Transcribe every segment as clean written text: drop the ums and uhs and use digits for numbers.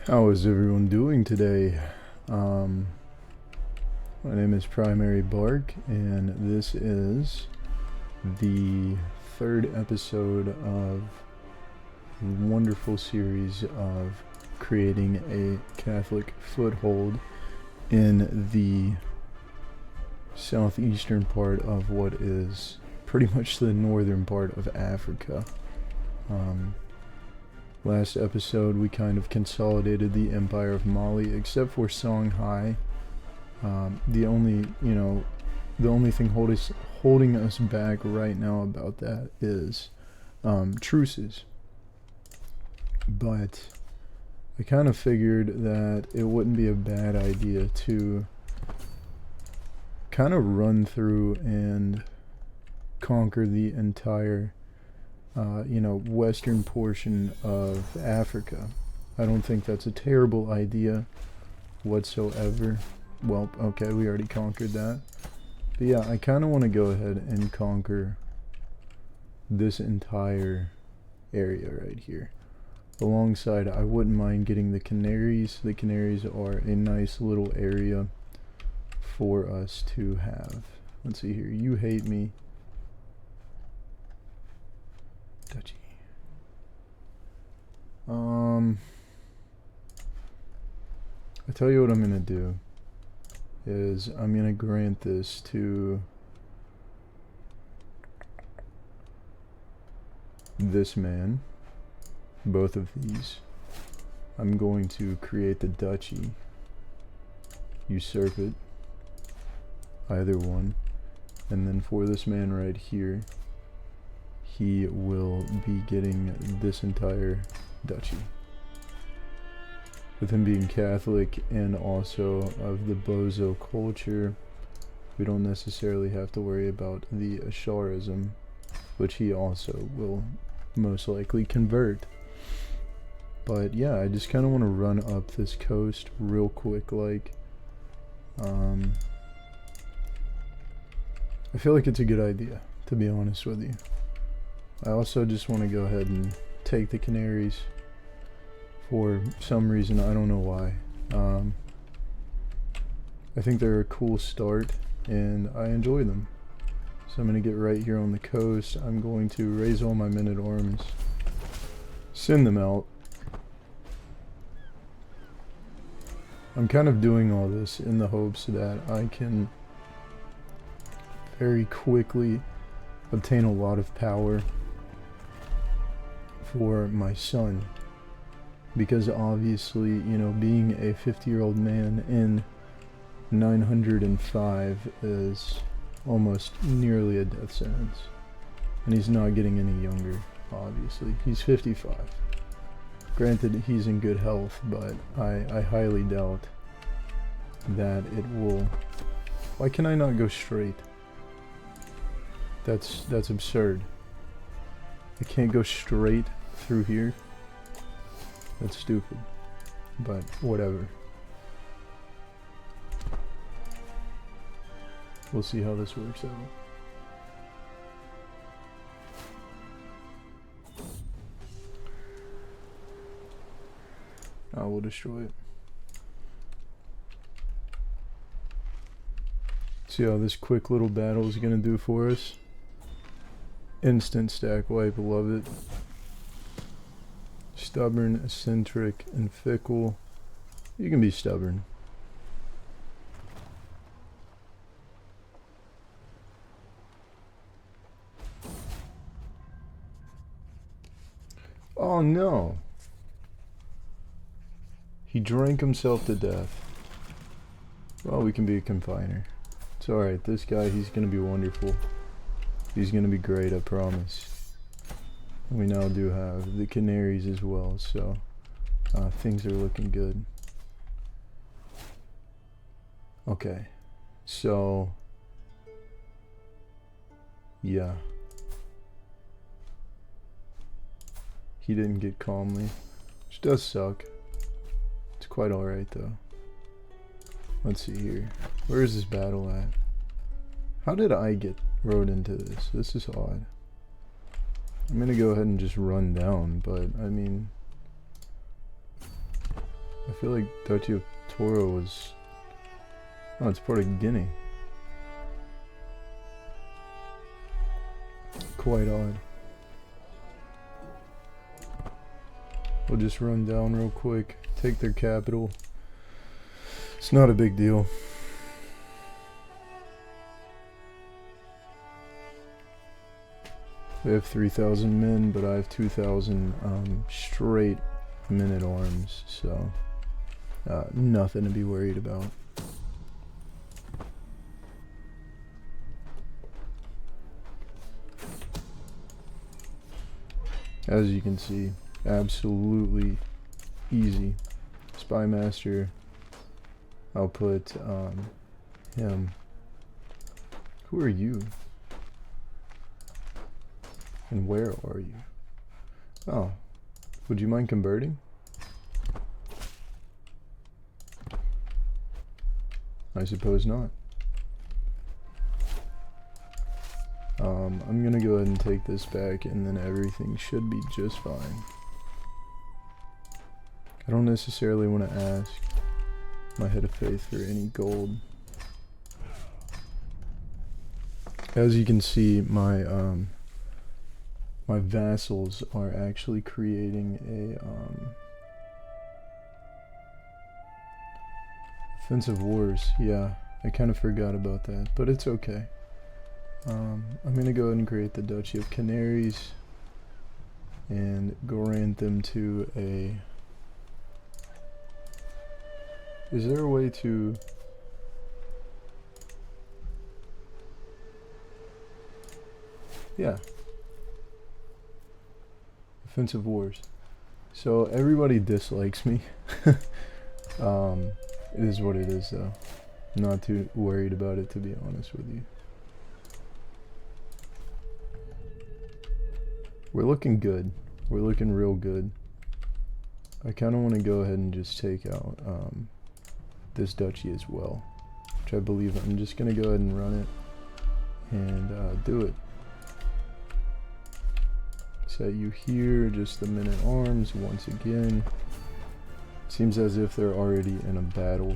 How is everyone doing today? My name is Primary Bark, and this is the third episode of a wonderful series of creating a Catholic foothold in the southeastern part of what is pretty much the northern part of Africa. Last episode we kind of consolidated the Empire of Mali, except for Songhai. The only thing holding us back right now about that is truces. But I kind of figured that it wouldn't be a bad idea to kind of run through and conquer the entire western portion of Africa. I don't think that's a terrible idea whatsoever. Well, okay, we already conquered that. But yeah, I kind of want to go ahead and conquer this entire area right here. Alongside, I wouldn't mind getting the Canaries. The Canaries are a nice little area for us to have. Let's see here. You hate me. Duchy. I tell you what I'm gonna do is I'm gonna grant this to this man, both of these. I'm going to create the duchy, usurp it, either one, and then for this man right here, he will be getting this entire duchy. With him being Catholic and also of the Bozo culture, we don't necessarily have to worry about the Asharism, which he also will most likely convert. But yeah, I just kind of want to run up this coast real quick, like. I feel like it's a good idea, to be honest with you. I also just want to go ahead and take the Canaries for some reason. I don't know why. I think they're a cool start and I enjoy them. So I'm going to get right here on the coast. I'm going to raise all my men at arms, send them out. I'm kind of doing all this in the hopes that I can very quickly obtain a lot of power for my son, because obviously, you know, being a 50-year-old man in 905 is almost nearly a death sentence, and he's not getting any younger. Obviously, he's 55. Granted, he's in good health, but I highly doubt that it will. Why can I not go straight? That's absurd. I can't go straight through here. That's stupid, but whatever. We'll see how this works out. I will destroy it. See how this quick little battle is gonna do for us. Instant stack wipe, love it. Stubborn, eccentric, and fickle. You can be stubborn. Oh no! He drank himself to death. Well, we can be a confiner. It's alright, this guy, he's gonna be wonderful. He's gonna be great, I promise. We now do have the Canaries as well, so things are looking good. Okay, so yeah, he didn't get calmly, which does suck. It's quite alright though. Let's see here, where is this battle at? How did I get rode into this? This is odd. I'm gonna go ahead and just run down, but I mean, feel like Duchy of Toro was... Oh, it's part of Guinea. Quite odd. We'll just run down real quick, take their capital. It's not a big deal. We have 3,000 men, but I have 2,000 straight men-at-arms, so nothing to be worried about. As you can see, absolutely easy. Spy Master, I'll put him. Who are you? And where are you? Oh, would you mind converting? I suppose not. I'm gonna go ahead and take this back, and then everything should be just fine. I don't necessarily want to ask my head of faith for any gold. As you can see, my my vassals are actually creating a offensive wars. Yeah, I kind of forgot about that, but it's okay. I'm gonna go ahead and create the Duchy of Canaries and grant them to a... Is there a way to... Yeah. Offensive wars. So everybody dislikes me. It is what it is though. I'm not too worried about it, to be honest with you. We're looking good. We're looking real good. I kind of want to go ahead and just take out this duchy as well, which I believe I'm just going to go ahead and run it and do it. Set you here, just the men-at-arms once again. Seems as if they're already in a battle.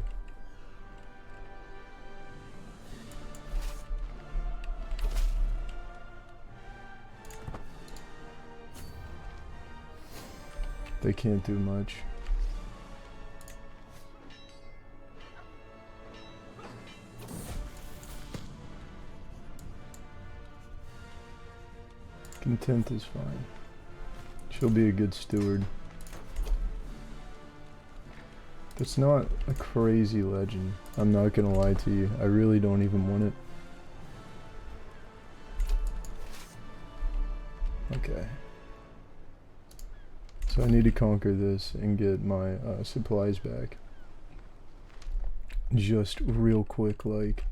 They can't do much. Content is fine. She'll be a good steward. It's not a crazy legend. I'm not gonna lie to you. I really don't even want it. Okay. So I need to conquer this and get my supplies back. Just real quick, like.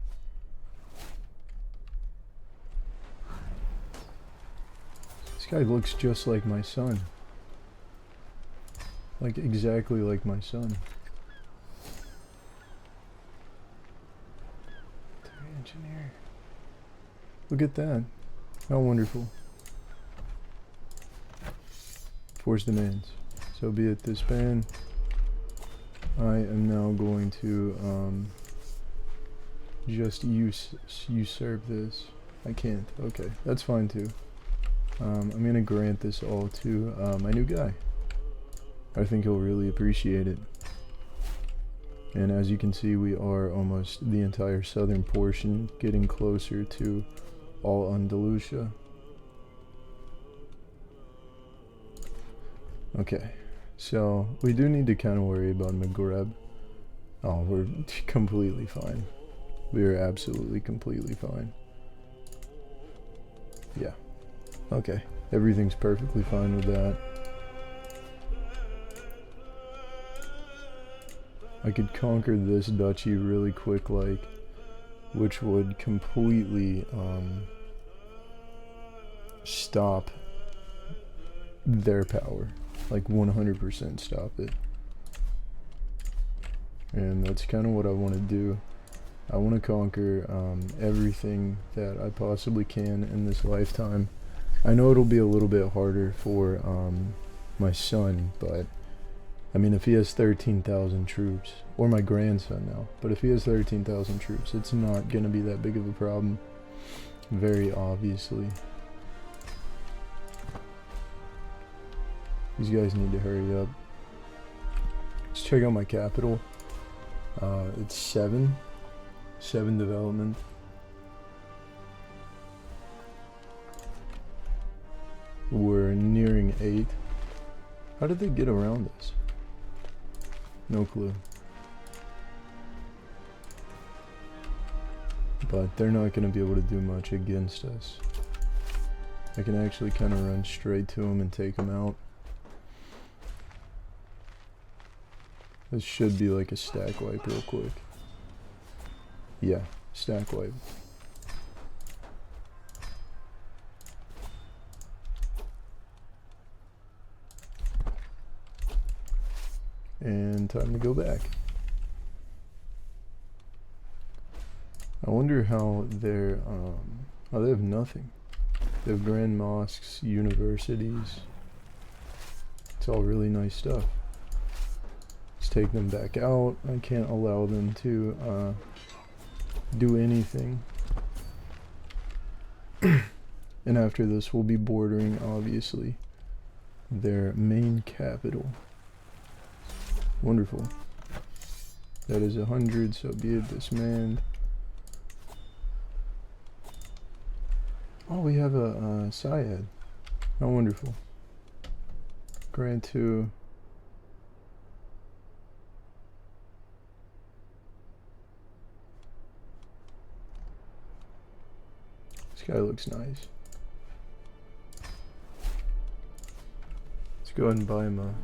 This guy looks just like my son. Like exactly like my son. Engineer. Look at that. How wonderful. Force demands. So be it, disband. I am now going to just usurp this. I can't. Okay, that's fine too. I'm gonna grant this all to my new guy. I think he'll really appreciate it. And as you can see, we are almost the entire southern portion, getting closer to all Andalusia. Okay, so we do need to kind of worry about Maghreb. Oh, we're completely fine. We are absolutely completely fine. Yeah. Okay, everything's perfectly fine with that. I could conquer this duchy really quick, like, which would completely stop their power. Like 100% stop it. And that's kind of what I want to do. I want to conquer everything that I possibly can in this lifetime. I know it'll be a little bit harder for my son, but I mean, if he has 13,000 troops, or my grandson now, but if he has 13,000 troops, it's not going to be that big of a problem, very obviously. These guys need to hurry up. Let's check out my capital. It's 7 development. We're nearing 8. How did they get around us? No clue. But they're not going to be able to do much against us. I can actually kind of run straight to them and take them out. This should be like a stack wipe real quick. Yeah, stack wipe. And time to go back. I wonder how they're, oh, they have nothing. They have grand mosques, universities. It's all really nice stuff. Let's take them back out. I can't allow them to do anything. And after this, we'll be bordering, obviously, their main capital. Wonderful. That is 100, so be it dismanned. Oh, we have a Syed. How wonderful. Grant 2. This guy looks nice. Let's go ahead and buy him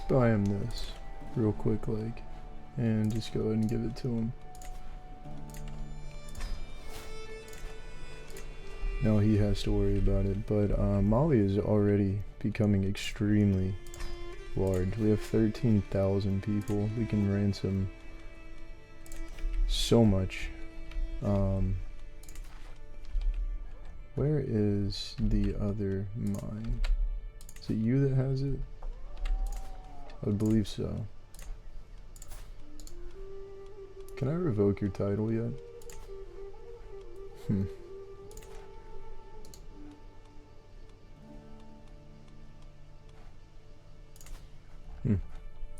buy him this real quick, like, and just go ahead and give it to him. Now he has to worry about it, but Mali is already becoming extremely large. We have 13,000 people. We can ransom so much. Where is the other mine? Is it you that has it? I believe so. Can I revoke your title yet?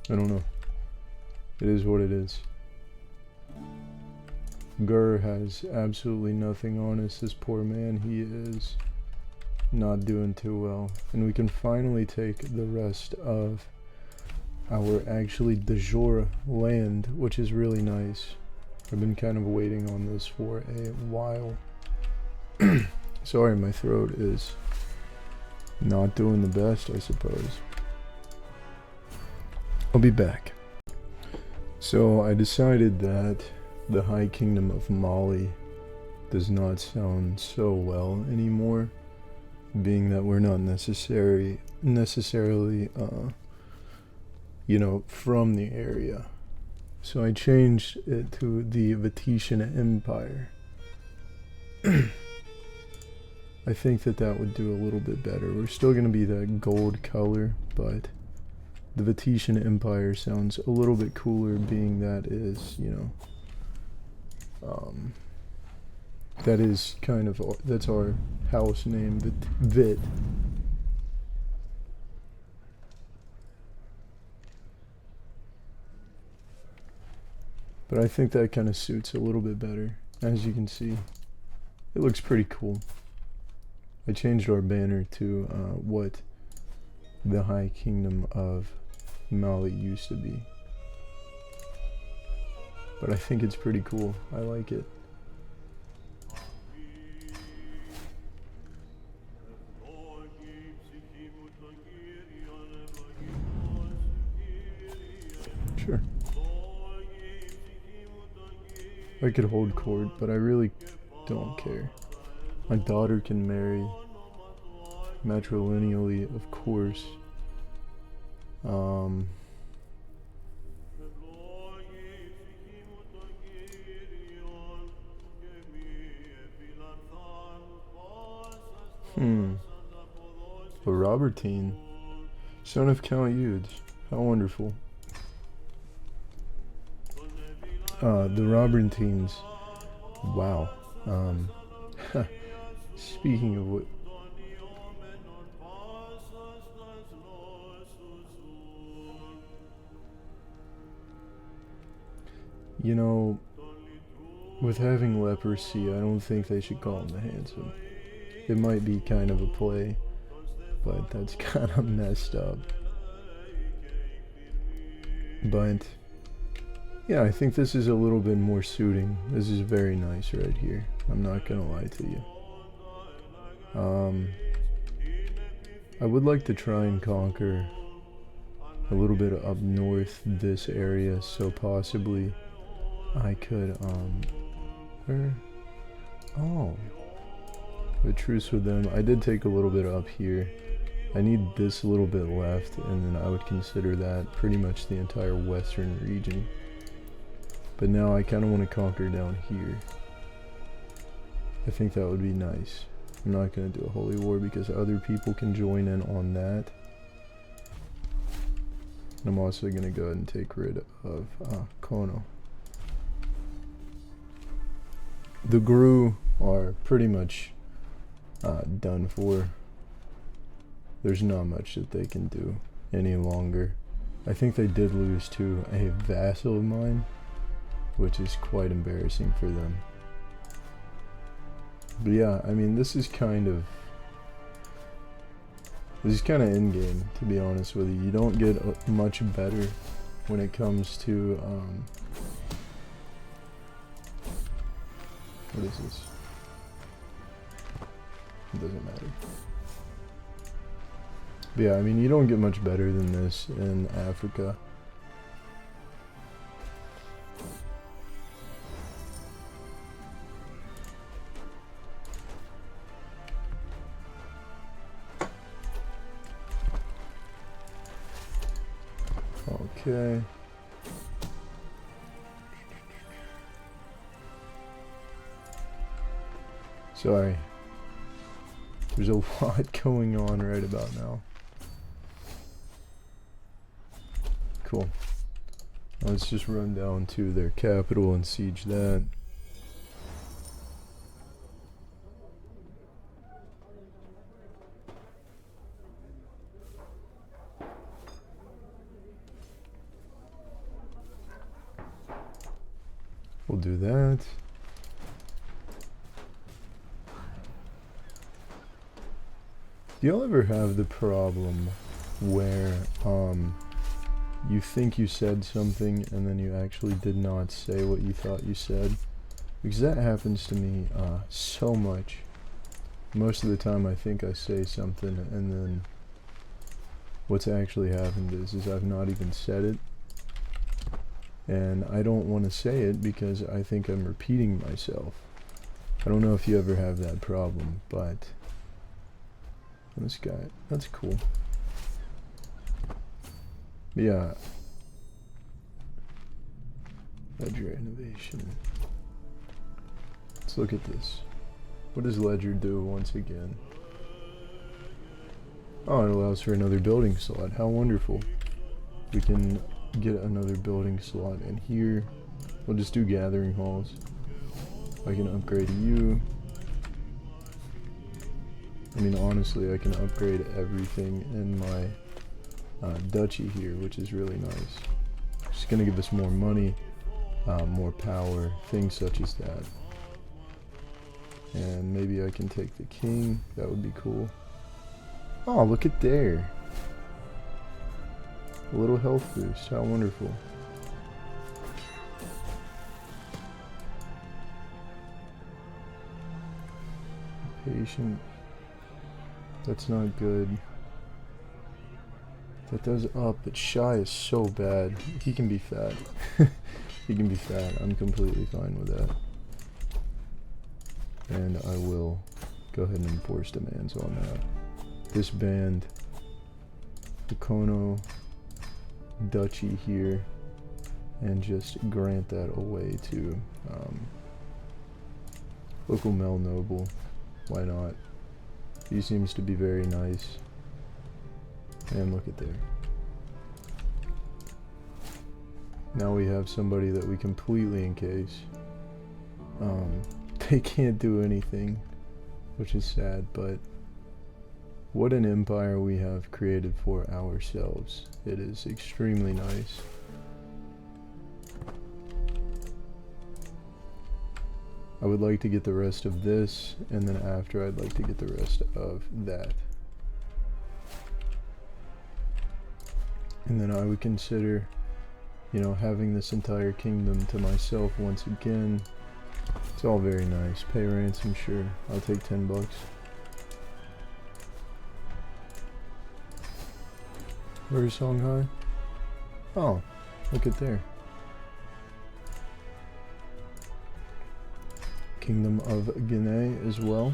I don't know. It is what it is. Gur has absolutely nothing on us. This poor man, he is not doing too well. And we can finally take the rest of our actually de jure land, which is really nice. I've been kind of waiting on this for a while. Sorry, my throat is not doing the best, I suppose. I'll be back. So I decided that the High Kingdom of Mali does not sound so well anymore, being that we're not necessarily you know, from the area. So I changed it to the Venetian Empire. I think that would do a little bit better. We're still going to be that gold color, but the Venetian Empire sounds a little bit cooler, being that is, you know, that is kind of, that's our house name, Vit. But I think that kind of suits a little bit better. As you can see, it looks pretty cool. I changed our banner to what the High Kingdom of Mali used to be. But I think it's pretty cool. I like it. Sure. I could hold court, but I really don't care. My daughter can marry matrilineally, of course. But Robertine. Son of Count Yudes. How wonderful. The Robertines. Wow. Speaking of what... You know, with having leprosy, I don't think they should call him the Handsome. It might be kind of a play, but that's kind of messed up. But, yeah, I think this is a little bit more suiting. This is very nice right here. I'm not gonna lie to you. I would like to try and conquer a little bit up north this area, so possibly I could, oh, a truce with them. I did take a little bit up here. I need this little bit left, and then I would consider that pretty much the entire western region. But now I kind of want to conquer down here. I think that would be nice. I'm not going to do a holy war because other people can join in on that. And I'm also going to go ahead and take rid of Kono. The Gru are pretty much done for. There's not much that they can do any longer. I think they did lose to a vassal of mine, which is quite embarrassing for them. But yeah, I mean, this is kind of in-game, to be honest with you. You don't get much better when it comes to, what is this? It doesn't matter. But yeah, I mean, you don't get much better than this in Africa. Okay. Sorry. There's a lot going on right about now. Cool. Let's just run down to their capital and siege that. We'll do that. Do y'all ever have the problem where you think you said something and then you actually did not say what you thought you said? Because that happens to me so much. Most of the time I think I say something and then what's actually happened is I've not even said it. And I don't want to say it because I think I'm repeating myself. I don't know if you ever have that problem, but this guy, that's cool. But yeah. Ledger innovation. Let's look at this. What does Ledger do once again? Oh, it allows for another building slot. How wonderful. We can get another building slot in here. We'll just do gathering halls. I can upgrade you. I mean, honestly, I can upgrade everything in my duchy here, which is really nice. Just gonna give us more money, more power, things such as that. And maybe I can take the king. That would be cool. Oh, look at there. A little health boost. How wonderful. Patient. That's not good. That does up, but Shy is so bad. He can be fat. He can be fat. I'm completely fine with that. And I will go ahead and enforce demands on that. Disband the Kono duchy here and just grant that away to local Mel Noble. Why not? He seems to be very nice. And look at there. Now we have somebody that we completely encase. They can't do anything, which is sad, but what an empire we have created for ourselves. It is extremely nice. I would like to get the rest of this, and then after I'd like to get the rest of that. And then I would consider, you know, having this entire kingdom to myself once again. It's all very nice. Pay ransom, sure. I'll take 10 bucks. Where's Songhai? Oh, look at there. Kingdom of Guinea as well.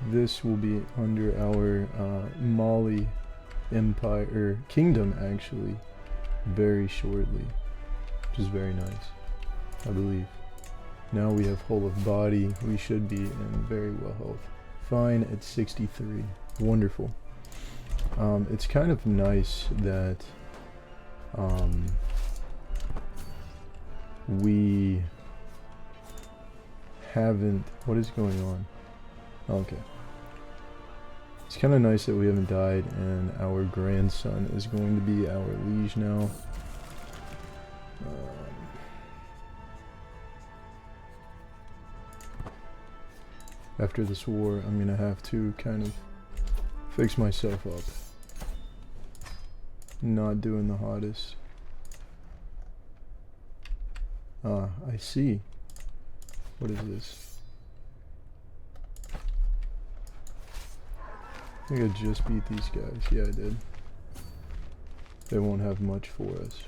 This will be under our Mali Empire, or Kingdom actually, very shortly, which is very nice, I believe. Now we have whole of body. We should be in very well health. Fine at 63. Wonderful. It's kind of nice that we haven't... What is going on? Okay. It's kind of nice that we haven't died, and our grandson is going to be our liege now. After this war, I'm gonna have to kind of fix myself up. Not doing the hottest. Ah, I see. What is this? I think I just beat these guys. Yeah, I did. They won't have much for us.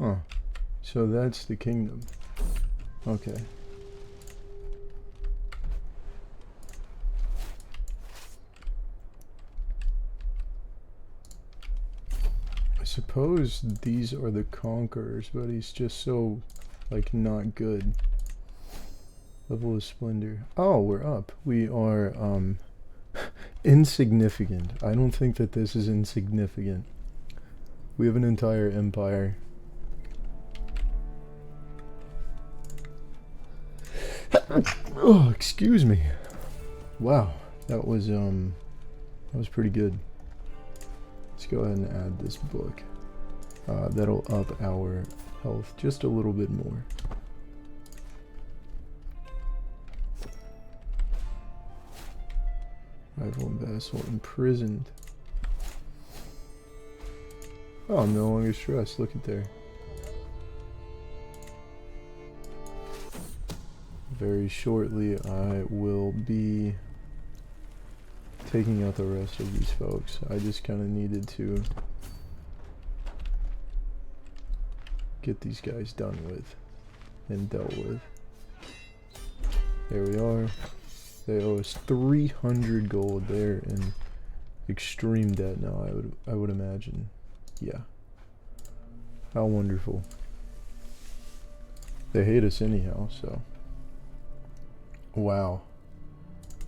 Huh. So that's the kingdom. Okay. I suppose these are the conquerors, but he's just so, like, not good. Level of splendor. Oh, we're up. We are, insignificant. I don't think that this is insignificant. We have an entire empire. Oh, excuse me. Wow, that was pretty good. Let's go ahead and add this book. That'll up our health just a little bit more. Rival and vassal imprisoned. Oh, I'm no longer stressed. Look at there. Very shortly, I will be taking out the rest of these folks. I just kind of needed to get these guys done with and dealt with. There we are. They owe us 300 gold. They're in extreme debt now, I would imagine. Yeah. How wonderful. They hate us anyhow, so. Wow.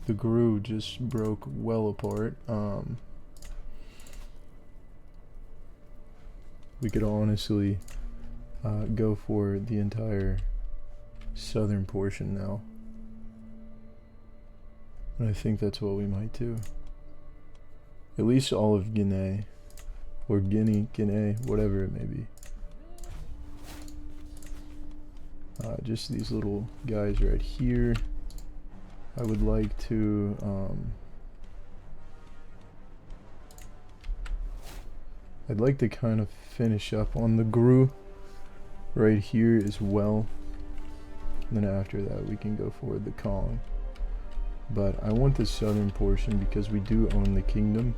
The GRU just broke well apart. We could honestly go for the entire southern portion now. And I think that's what we might do. At least all of Guinea. Or Guinea, whatever it may be. Just these little guys right here. I would like to I'd like to kind of finish up on the GRU right here as well. And then after that we can go for the Kong. But I want the southern portion because we do own the kingdom.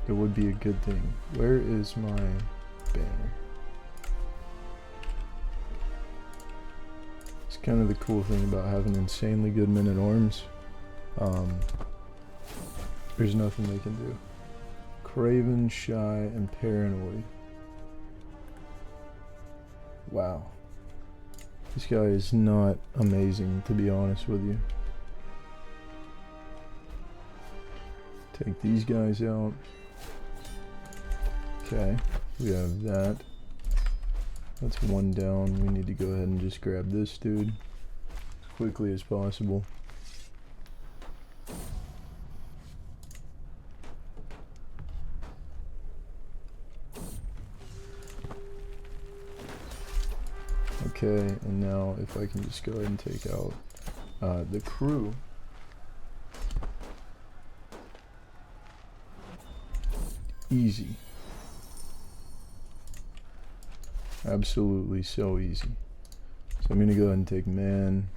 It would be a good thing. Where is my banner? It's kind of the cool thing about having insanely good men-at-arms. There's nothing they can do. Craven, shy, and paranoid. Wow. This guy is not amazing, to be honest with you. Take these guys out. Okay, we have that. That's one down. We need to go ahead and just grab this dude as quickly as possible. Okay, and now if I can just go ahead and take out the crew. Easy. Absolutely so easy. So I'm gonna go ahead and take man.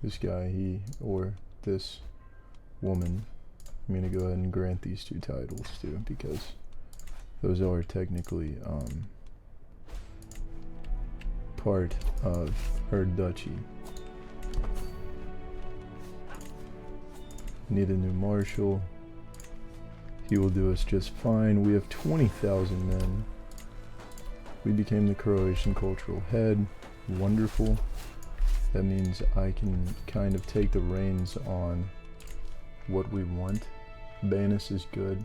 This guy, he, or this woman. I'm gonna go ahead and grant these two titles too, because those are technically part of her duchy. Need a new marshal. He will do us just fine. We have 20,000 men. We became the Croatian cultural head. Wonderful. That means I can kind of take the reins on what we want. Banus is good.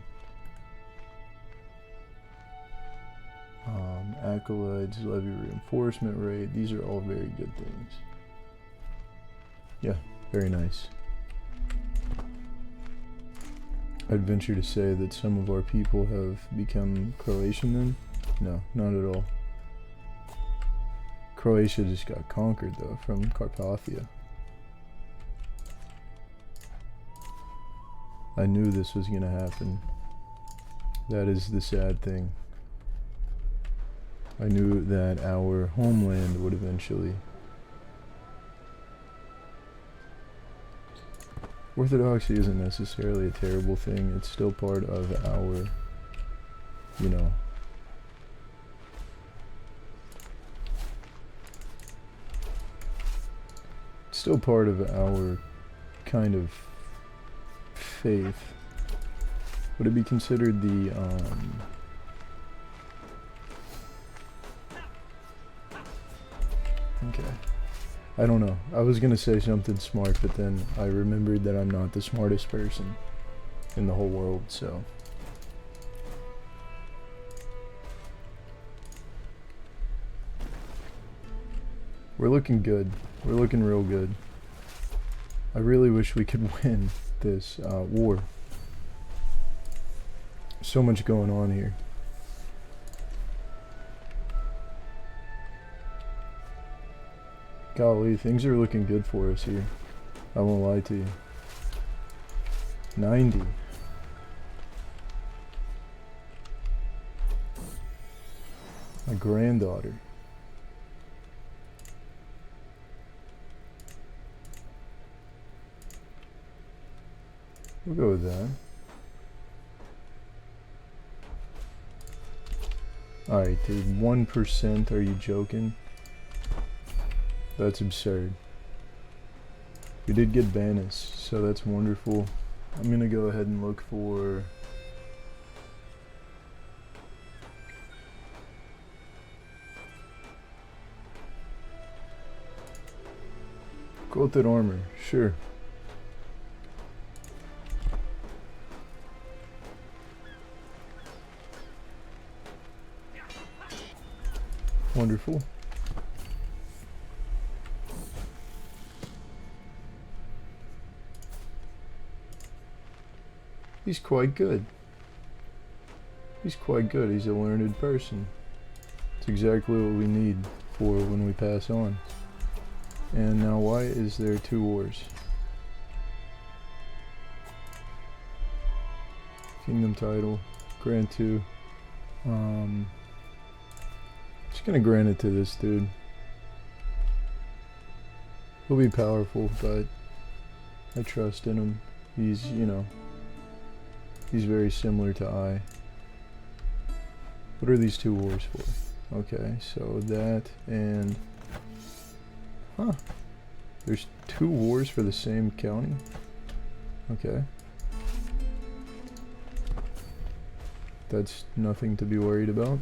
Acolytes, levy reinforcement rate. These are all very good things. Yeah, very nice. I'd venture to say that some of our people have become Croatian then? No, not at all. Croatia just got conquered though from Carpathia. I knew this was gonna happen. That is the sad thing. I knew that our homeland would eventually. Orthodoxy isn't necessarily a terrible thing. It's still part of our, you know, still part of our kind of faith. Would it be considered the, okay. I don't know. I was gonna say something smart, but then I remembered that I'm not the smartest person in the whole world, so. We're looking good. We're looking real good. I really wish we could win this war. So much going on here. Golly, things are looking good for us here. I won't lie to you. 90. My granddaughter. We'll go with that. Alright, dude, 1%, are you joking? That's absurd. We did get Banus, so that's wonderful. I'm gonna go ahead and look for... Quilted armor, sure. Wonderful. He's quite good. He's quite good. He's a learned person. It's exactly what we need for when we pass on. And now why is there 2 wars? Kingdom title. Grant 2. Just gonna grant it to this dude. He'll be powerful, but I trust in him. He's, you know, he's very similar to I. What are these 2 wars for? Okay, so that and... Huh. There's 2 wars for the same county? Okay. That's nothing to be worried about.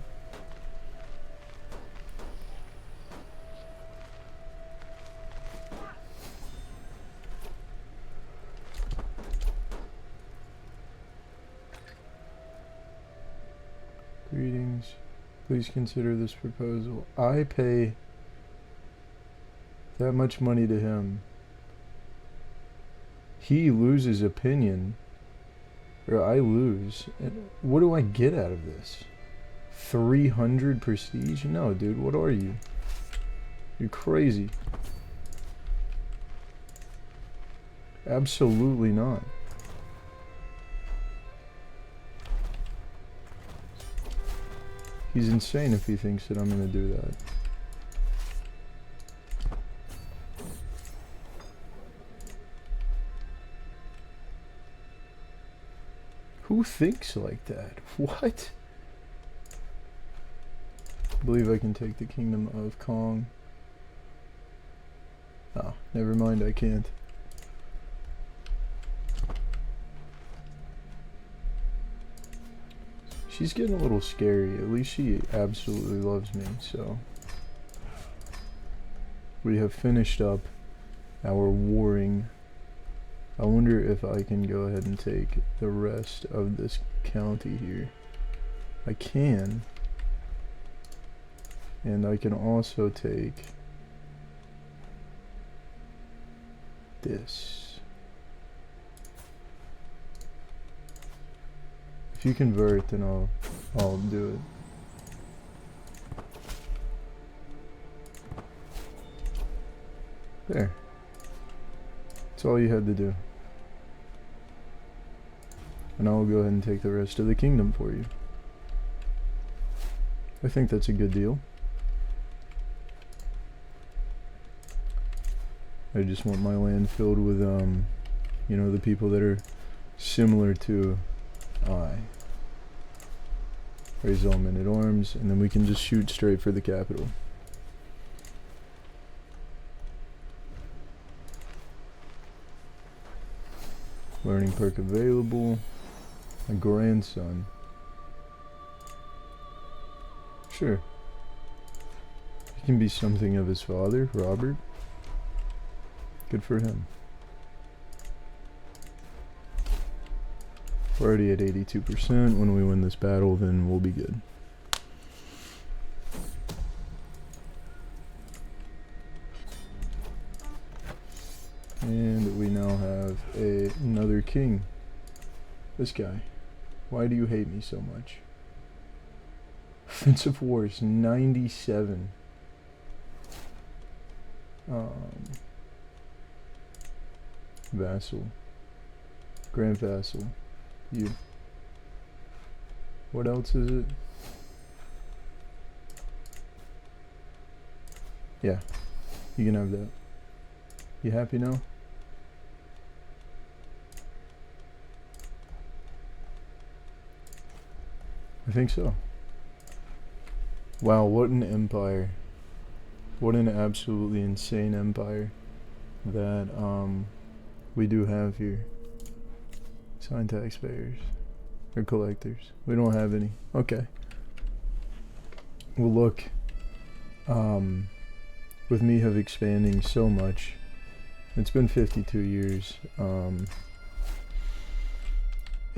Please consider this proposal. I pay that much money to him. He loses opinion. Or I lose. And what do I get out of this? 300 prestige? No, dude, what are you? You're crazy. Absolutely not. He's insane if he thinks that I'm gonna do that. Who thinks like that? What? I believe I can take the Kingdom of Kong. Oh, never mind, I can't. She's getting a little scary. At least she absolutely loves me, so. We have finished up our warring. I wonder if I can go ahead and take the rest of this county here. I can. And I can also take this. If you convert, then I'll do it. There. That's all you had to do. And I'll go ahead and take the rest of the kingdom for you. I think that's a good deal. I just want my land filled with, you know, the people that are similar to I. Raise all men at arms, and then we can just shoot straight for the capital. Learning perk available. My grandson. Sure. He can be something of his father, Robert. Good for him. We're already at 82%. When we win this battle, then we'll be good. And we now have another king. This guy. Why do you hate me so much? Offensive Wars 97. Vassal. Grand Vassal. You. What else is it? Yeah. You can have that. You happy now? I think so. Wow, what an empire. What an absolutely insane empire that we do have here. Sign taxpayers or collectors. We don't have any. Okay. Well, look, with me have expanding so much, it's been 52 years. It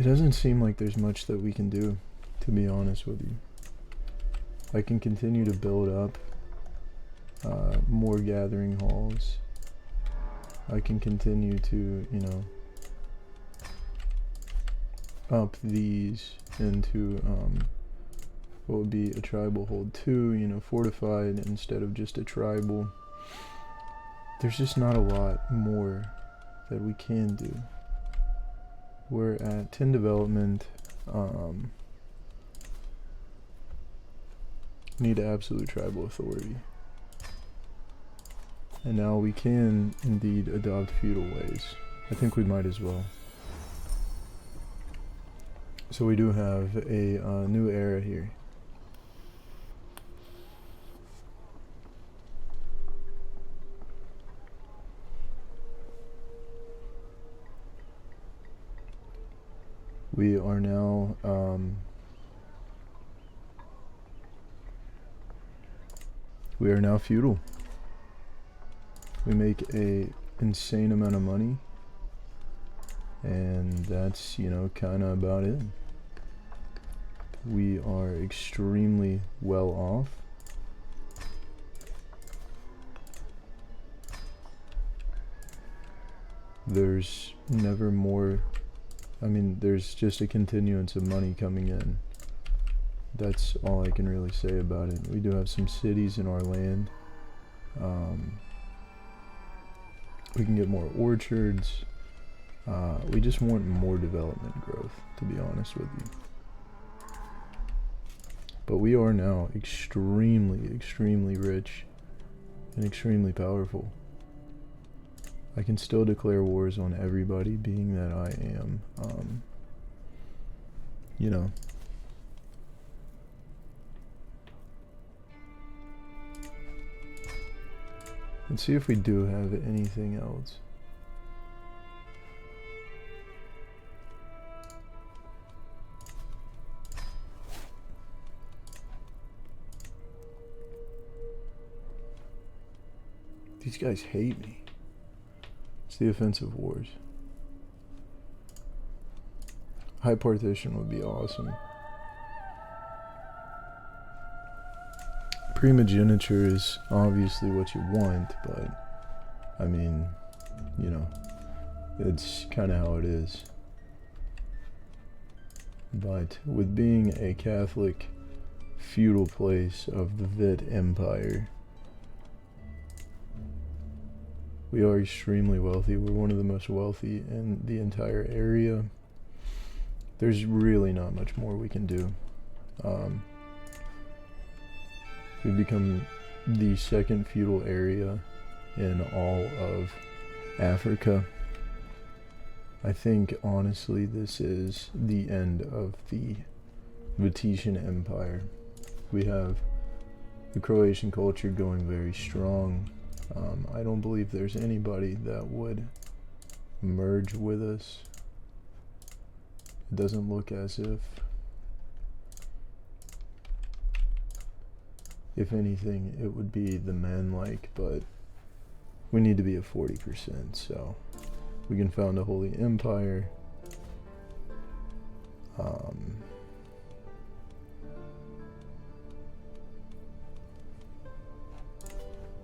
doesn't seem like there's much that we can do, to be honest with you. I can continue to build up more gathering halls. I can continue to, you know, up these into what would be a tribal hold 2, you know, fortified instead of just a tribal. There's just not a lot more that we can do. We're at 10 development. Need absolute tribal authority. And now we can indeed adopt feudal ways. I think we might as well. So we do have a new era here. We are now feudal. We make a insane amount of money, and that's, you know, kind of about it. we are extremely well off. There's never more, I mean, there's just a continuance of money coming in. That's all I can really say about it. We do have some cities in our land. We can get more orchards. We just want more development growth, to be honest with you. But we are now extremely, extremely rich and extremely powerful. I can still declare wars on everybody, being that I am, you know. Let's see if we do have anything else. These guys hate me. It's the offensive wars. High partition would be awesome. Primogeniture is obviously what you want, but I mean, you know, it's kind of how it is. But with being a Catholic feudal place of the Vit Empire, we are extremely wealthy. We're one of the most wealthy in the entire area. There's really not much more we can do. We've become the second feudal area in all of Africa. I think, honestly, this is the end of the Venetian Empire. We have the Croatian culture going very strong. I don't believe there's anybody that would merge with us. It doesn't look as if anything, it would be the men-like, but we need to be at 40%, so we can found a holy empire.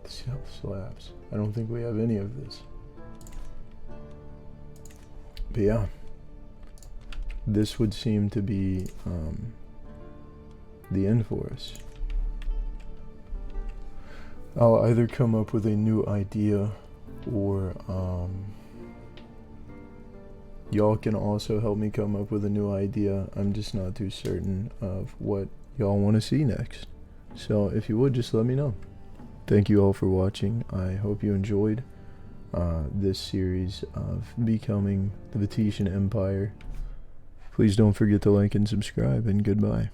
Self-slaps. I don't think we have any of this. But yeah, this would seem to be the end for us. I'll either come up with a new idea, or y'all can also help me come up with a new idea. I'm just not too certain of what y'all want to see next. So if you would, just let me know. Thank you all for watching. I hope you enjoyed this series of becoming the Venetian Empire. Please don't forget to like and subscribe, and goodbye.